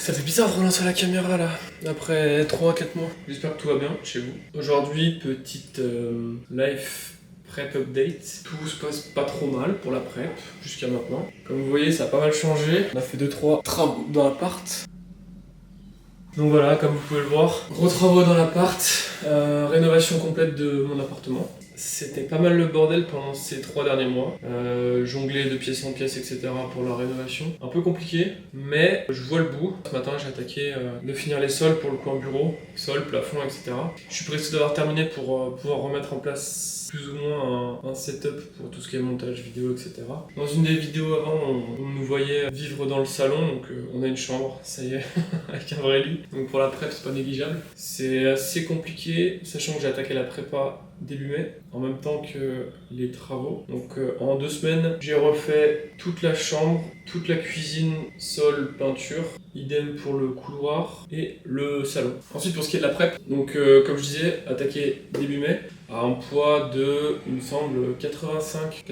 Ça fait bizarre de relancer la caméra là, après 3-4 mois. J'espère que tout va bien chez vous. Aujourd'hui, petite life prep update. Tout se passe pas trop mal pour la prep jusqu'à maintenant. Comme vous voyez, ça a pas mal changé. On a fait 2-3 travaux dans l'appart. Donc voilà, comme vous pouvez le voir, gros travaux dans l'appart, rénovation complète de mon appartement. C'était pas mal le bordel pendant ces 3 derniers mois. Jongler de pièce en pièce, etc. pour la rénovation. Un peu compliqué, mais je vois le bout. Ce matin, j'ai attaqué de finir les sols pour le coin bureau, sol, plafond, etc. Je suis pressé d'avoir terminé pour pouvoir remettre en place plus ou moins un setup pour tout ce qui est montage vidéo, etc. Dans une des vidéos avant, on nous voyait vivre dans le salon, donc on a une chambre, ça y est, avec un vrai lit. Donc pour la prep, c'est pas négligeable. C'est assez compliqué, sachant que j'ai attaqué la prépa début mai, en même temps que les travaux. Donc en 2 semaines, j'ai refait toute la chambre, toute la cuisine, sol, peinture. Idem pour le couloir et le salon. Ensuite pour ce qui est de la prep, donc comme je disais, attaqué début mai, à un poids de, il me semble, 85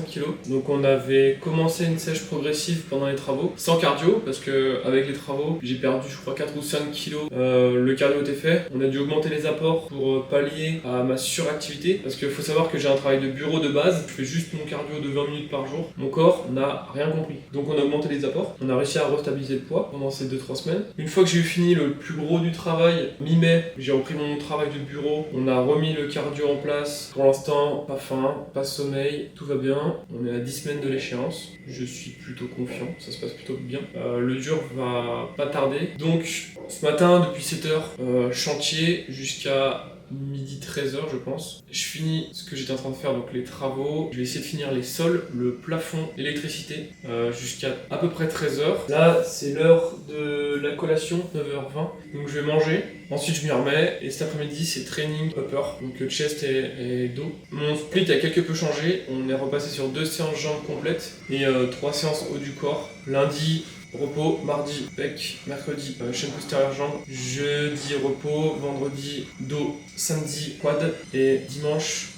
kg. Donc on avait commencé une sèche progressive pendant les travaux, sans cardio, parce que avec les travaux, j'ai perdu je crois 4 ou 5 kg. Le cardio était fait. On a dû augmenter les apports pour pallier à ma suractivité, parce qu'il faut savoir que j'ai un travail de bureau de base, je fais juste mon cardio de 20 minutes par jour. Mon corps n'a rien compris. Donc on a augmenté les apports, on a réussi à restabiliser le poids pendant ces 2-3 semaines. Une fois que j'ai eu fini le plus gros du travail, mi-mai, j'ai repris mon travail de bureau, on a remis le cardio en place. Pour l'instant, pas faim, pas sommeil, tout va bien. On est à 10 semaines de l'échéance. Je suis plutôt confiant, ça se passe plutôt bien. Le dur va pas tarder. Donc, ce matin, depuis 7h, chantier jusqu'à midi 13h je pense. Je finis ce que j'étais en train de faire, donc les travaux. Je vais essayer de finir les sols, le plafond, l'électricité, jusqu'à à peu près 13h. Là, c'est l'heure de la collation, 9h20. Donc je vais manger. Ensuite, je m'y remets. Et cet après-midi, c'est training upper, donc chest et dos. Mon split a quelque peu changé. On est repassé sur 2 séances jambes complètes et 3 séances haut du corps. Lundi, repos, mardi, pec, mercredi, chaîne postérieure jambe, jeudi, repos, vendredi, dos, samedi, quad, et dimanche,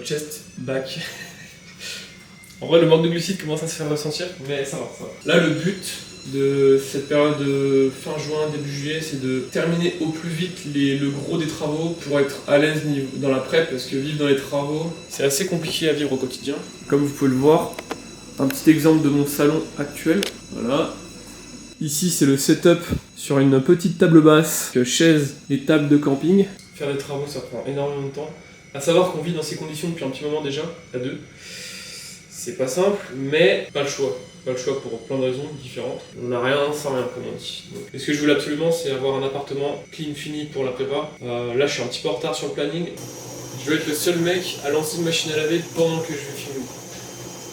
chest, back. En vrai, le manque de glucides commence à se faire ressentir, mais ça va, ça va. Là, le but de cette période de fin juin, début juillet, c'est de terminer au plus vite le gros des travaux pour être à l'aise dans la prep, parce que vivre dans les travaux, c'est assez compliqué à vivre au quotidien. Comme vous pouvez le voir, un petit exemple de mon salon actuel, voilà. Ici, c'est le setup sur une petite table basse, chaise et table de camping. Faire des travaux, ça prend énormément de temps. À savoir qu'on vit dans ces conditions depuis un petit moment déjà, à 2. C'est pas simple, mais pas le choix. Pas le choix pour plein de raisons différentes. On n'a rien sans rien, comme on dit. Donc, et ce que je voulais absolument, c'est avoir un appartement clean fini pour la prépa. Là, je suis un petit peu en retard sur le planning. Je vais être le seul mec à lancer une machine à laver pendant que je vais filmer.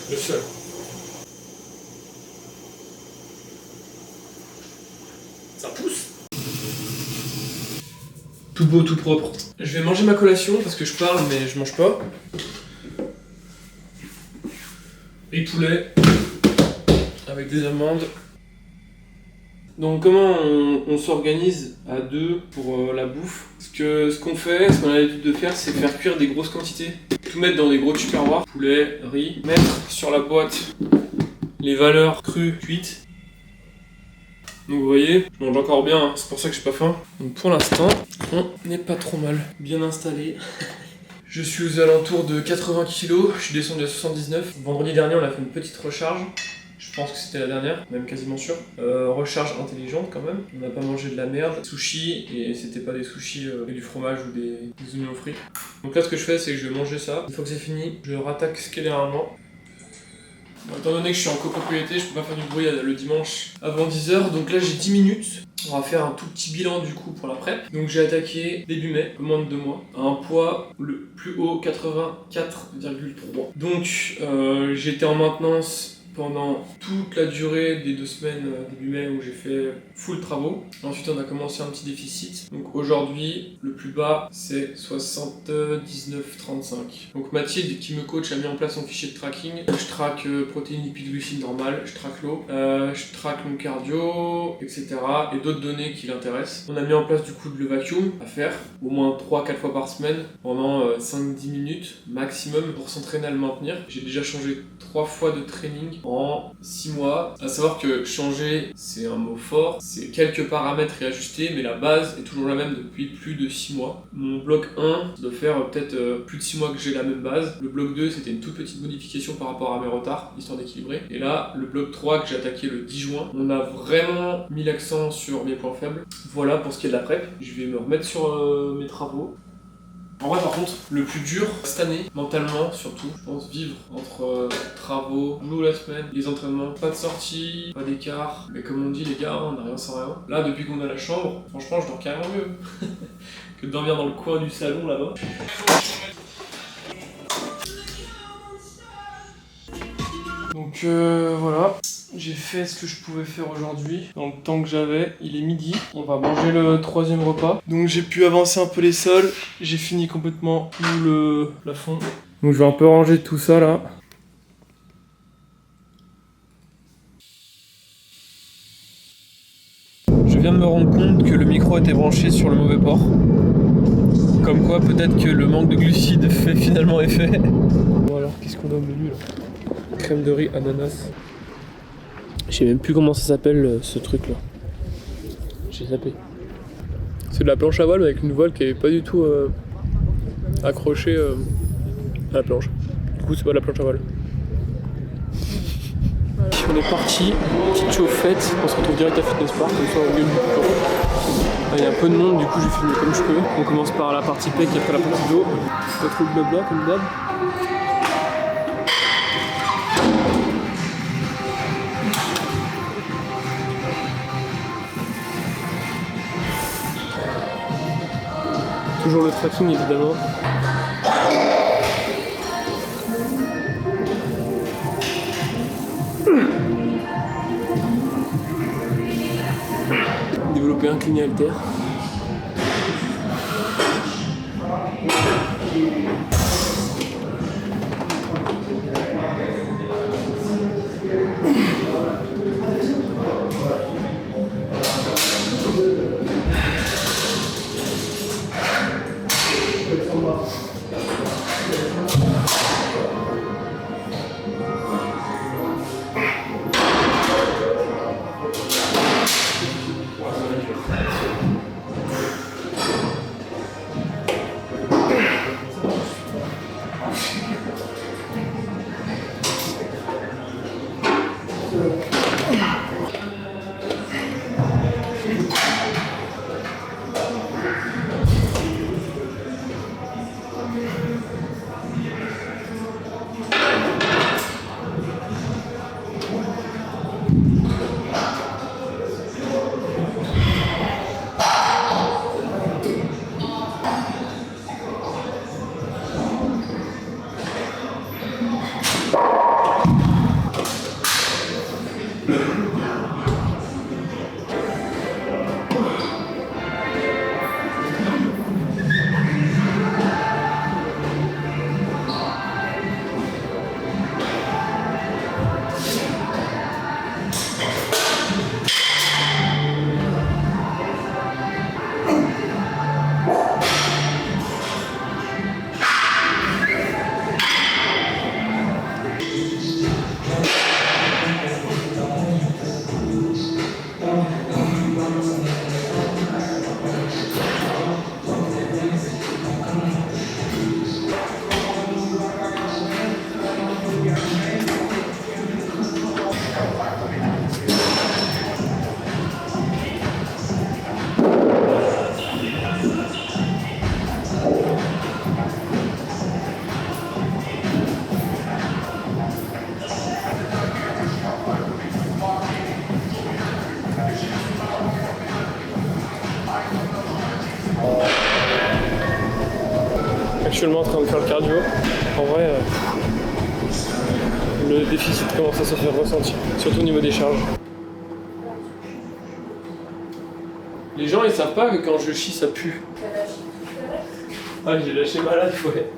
Le seul. Ça pousse. Tout beau, tout propre. Je vais manger ma collation parce que je parle mais je mange pas. Riz poulet avec des amandes. Donc comment on s'organise à 2 pour la bouffe? Ce qu'on fait, ce qu'on a l'habitude de faire, c'est faire cuire des grosses quantités. Tout mettre dans des gros tupperwares, poulet, riz. Mettre sur la boîte les valeurs crues, cuites. Donc vous voyez, je mange encore bien, hein, c'est pour ça que j'ai pas faim. Donc pour l'instant, on n'est pas trop mal, bien installé. Je suis aux alentours de 80 kg, je suis descendu à 79. Vendredi dernier, on a fait une petite recharge. Je pense que c'était la dernière, même quasiment sûr. Recharge intelligente quand même. On n'a pas mangé de la merde. Sushi, et c'était pas des sushis avec du fromage ou des oignons frits. Donc là, ce que je fais, c'est que je vais manger ça. Une fois que c'est fini, je rattaque scaléralement. Bon, étant donné que je suis en copropriété, je peux pas faire du bruit le dimanche avant 10h. Donc là, j'ai 10 minutes. On va faire un tout petit bilan du coup pour la prep. Donc j'ai attaqué début mai, moins de 2 mois, à un poids le plus haut, 84,3. Donc j'étais en maintenance pendant toute la durée des 2 semaines début mai où j'ai fait full travaux. Ensuite on a commencé un petit déficit. Donc aujourd'hui le plus bas c'est 79,35. Donc Mathilde qui me coach a mis en place son fichier de tracking. Je traque protéines, lipides, glucides normales, je traque l'eau, je traque mon cardio, etc. et d'autres données qui l'intéressent. On a mis en place du coup le vacuum à faire au moins 3-4 fois par semaine pendant 5-10 minutes maximum pour s'entraîner à le maintenir. J'ai déjà changé 3 fois de training en 6 mois. À savoir que changer, c'est un mot fort, c'est quelques paramètres réajustés, mais la base est toujours la même depuis plus de 6 mois. Mon bloc 1 doit faire peut-être plus de 6 mois que j'ai la même base. Le bloc 2, c'était une toute petite modification par rapport à mes retards, histoire d'équilibrer. Et là, le bloc 3 que j'ai attaqué le 10 juin, on a vraiment mis l'accent sur mes points faibles. Voilà pour ce qui est de la prep. Je vais me remettre sur mes travaux. En vrai, par contre, le plus dur cette année, mentalement surtout, je pense vivre entre travaux, boulot la semaine, les entraînements, pas de sortie, pas d'écart. Mais comme on dit, les gars, on n'a rien sans rien. Là, depuis qu'on a la chambre, franchement, je dors carrément mieux que de dormir dans le coin du salon là-bas. Donc voilà, j'ai fait ce que je pouvais faire aujourd'hui dans le temps que j'avais. Il est midi, on va manger le 3e repas. Donc j'ai pu avancer un peu les sols, j'ai fini complètement tout le plafond. Donc je vais un peu ranger tout ça là. Je viens de me rendre compte que le micro était branché sur le mauvais port. Comme quoi peut-être que le manque de glucides fait finalement effet. Bon alors, qu'est-ce qu'on a au menu là? Crème de riz, ananas. Je sais même plus comment ça s'appelle ce truc là. J'ai zappé. C'est de la planche à voile avec une voile qui est pas du tout accrochée à la planche. Du coup c'est pas de la planche à voile. Voilà. On est parti, petite chauffette, on se retrouve direct à Fitness Park, comme ça au milieu du bureau. Il y a un peu de monde, du coup je filme comme je peux. On commence par la partie pec et après la partie dos. Pas trop de blabla comme d'hab. Toujours le tracking évidemment. Développer un clean halter. Actuellement en train de faire le cardio. En vrai, le déficit commence à se faire ressentir, surtout au niveau des charges. Les gens ils savent pas que quand je chie ça pue. Ah j'ai lâché malade, ouais.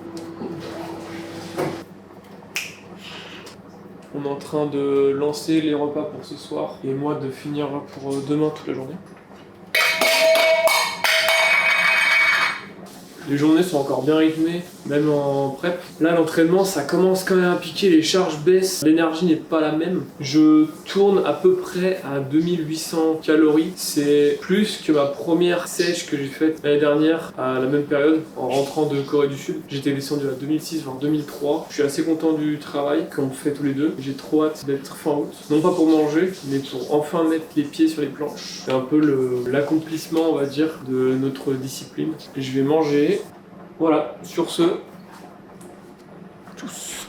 On est en train de lancer les repas pour ce soir et moi de finir pour demain toute la journée. Les journées sont encore bien rythmées, même en prep. Là, l'entraînement, ça commence quand même à piquer, les charges baissent, l'énergie n'est pas la même. Je tourne à peu près à 2800 calories. C'est plus que ma première sèche que j'ai faite l'année dernière à la même période, en rentrant de Corée du Sud. J'étais descendu à 2006, voire 2003. Je suis assez content du travail qu'on fait tous les deux. J'ai trop hâte d'être fin août. Non pas pour manger, mais pour enfin mettre les pieds sur les planches. C'est un peu l'accomplissement, on va dire, de notre discipline. Et je vais manger. Voilà, sur ce, tous.